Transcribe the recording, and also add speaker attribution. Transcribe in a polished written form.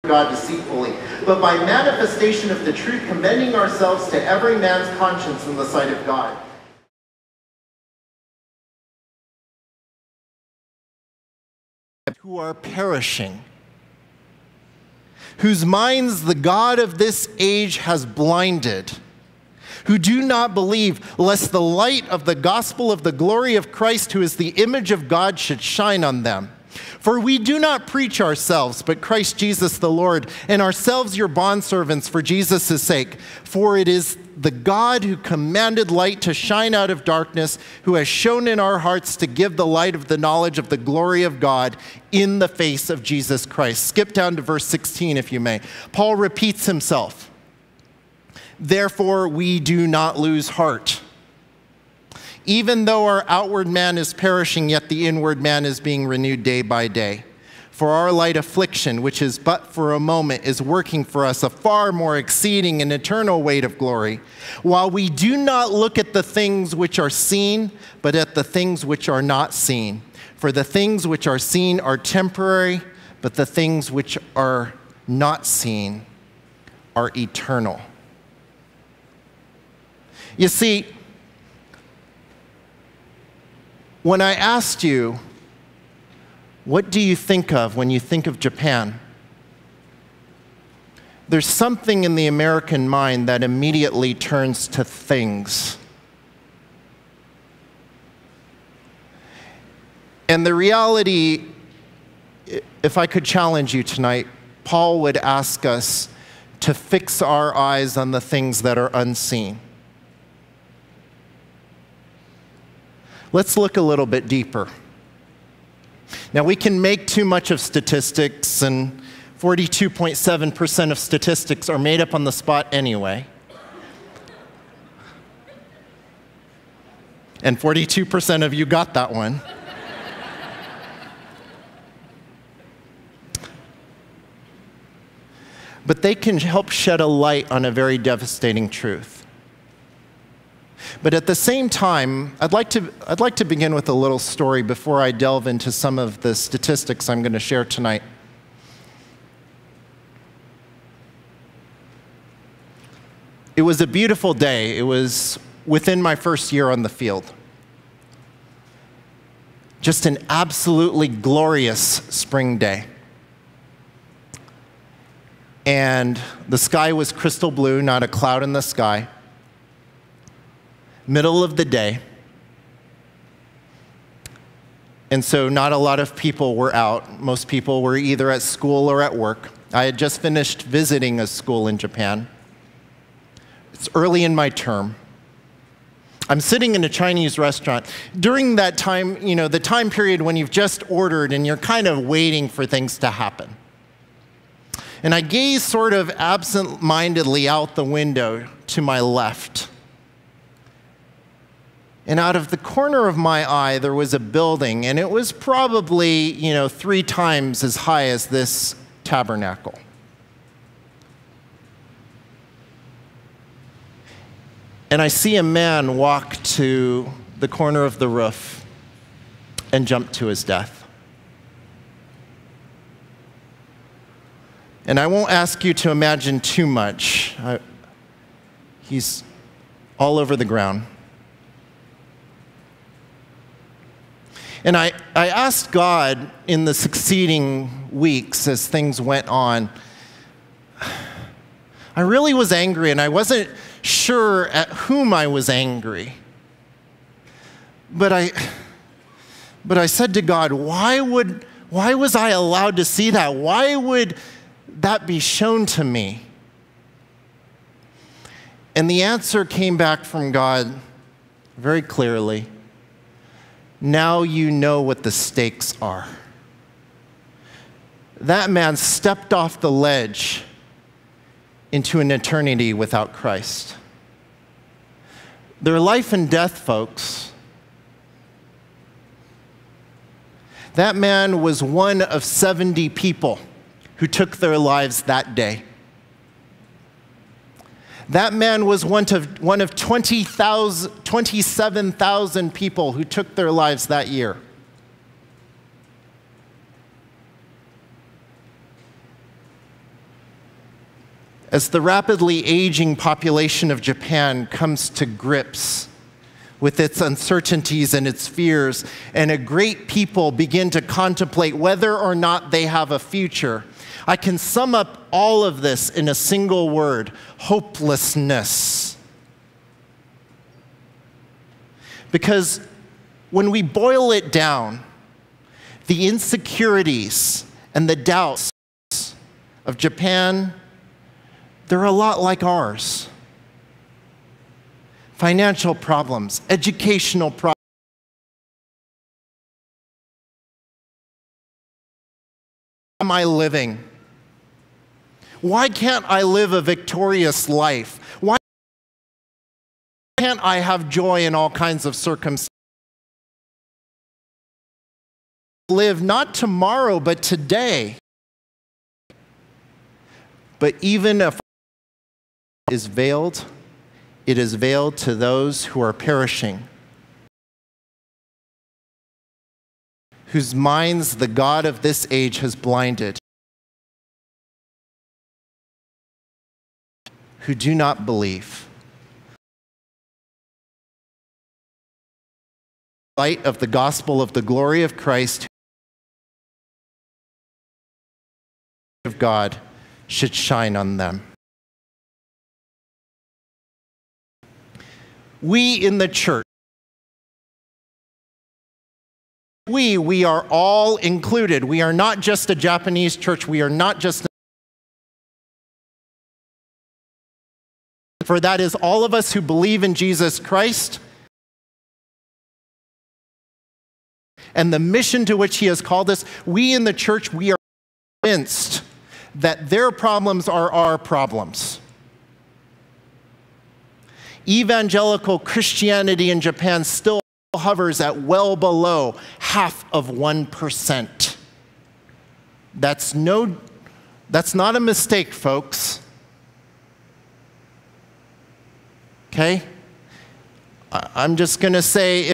Speaker 1: God deceitfully, but by manifestation of the truth, commending ourselves to every man's conscience in the sight of God. Who are perishing, whose minds the God of this age has blinded, who do not believe, lest the light of the gospel of the glory of Christ, who is the image of God, should shine on them. For we do not preach ourselves, but Christ Jesus the Lord, and ourselves your bondservants for Jesus' sake. For it is the God who commanded light to shine out of darkness, who has shone in our hearts to give the light of the knowledge of the glory of God in the face of Jesus Christ. Skip down to verse 16, if you may. Paul repeats himself. Therefore, we do not lose heart. Even though our outward man is perishing, yet the inward man is being renewed day by day. For our light affliction, which is but for a moment, is working for us a far more exceeding and eternal weight of glory, while we do not look at the things which are seen, but at the things which are not seen. For the things which are seen are temporary, but the things which are not seen are eternal. You see, when I asked you, what do you think of when you think of Japan? There's something in the American mind that immediately turns to things. And the reality, if I could challenge you tonight, Paul would ask us to fix our eyes on the things that are unseen. Let's look a little bit deeper. Now, we can make too much of statistics, and 42.7% of statistics are made up on the spot anyway. And 42% of you got that one. But they can help shed a light on a very devastating truth. But at the same time, I'd like to begin with a little story before I delve into some of the statistics I'm going to share tonight. It was a beautiful day. It was within my first year on the field. Just an absolutely glorious spring day. And the sky was crystal blue, not a cloud in the sky. Middle of the day. And so not a lot of people were out. Most people were either at school or at work. I had just finished visiting a school in Japan. It's early in my term. I'm sitting in a Chinese restaurant. During that time, you know, the time period when you've just ordered and you're kind of waiting for things to happen. And I gaze sort of absent-mindedly out the window to my left. And out of the corner of my eye, there was a building, and it was probably, 3 times as high as this tabernacle. And I see a man walk to the corner of the roof and jump to his death. And I won't ask you to imagine too much. He's all over the ground. And I asked God in the succeeding weeks as things went on. I really was angry, and I wasn't sure at whom I was angry. But I said to God, why was I allowed to see that? Why would that be shown to me? And the answer came back from God very clearly. Now you know what the stakes are. That man stepped off the ledge into an eternity without Christ. They're life and death, folks. That man was one of 70 people who took their lives that day. That man was one of 27,000 people who took their lives that year. As the rapidly aging population of Japan comes to grips with its uncertainties and its fears, and a great people begin to contemplate whether or not they have a future, I can sum up all of this in a single word: hopelessness. Because when we boil it down, the insecurities and the doubts of Japan, they're a lot like ours. Financial problems, educational problems. How am I living? Why can't I live a victorious life? Why can't I have joy in all kinds of circumstances? Live not tomorrow, but today. But even if it is veiled to those who are perishing, whose minds the God of this age has blinded, who do not believe. Light of the gospel of the glory of Christ, of God, should shine on them. We in the church, we are all included. We are not just a Japanese church. We are not just, for that is all of us who believe in Jesus Christ and the mission to which he has called us. We in the church, we are convinced that their problems are our problems. Evangelical Christianity in Japan still hovers at well below 0.5%. That's not a mistake, folks. Okay? I'm just going to say,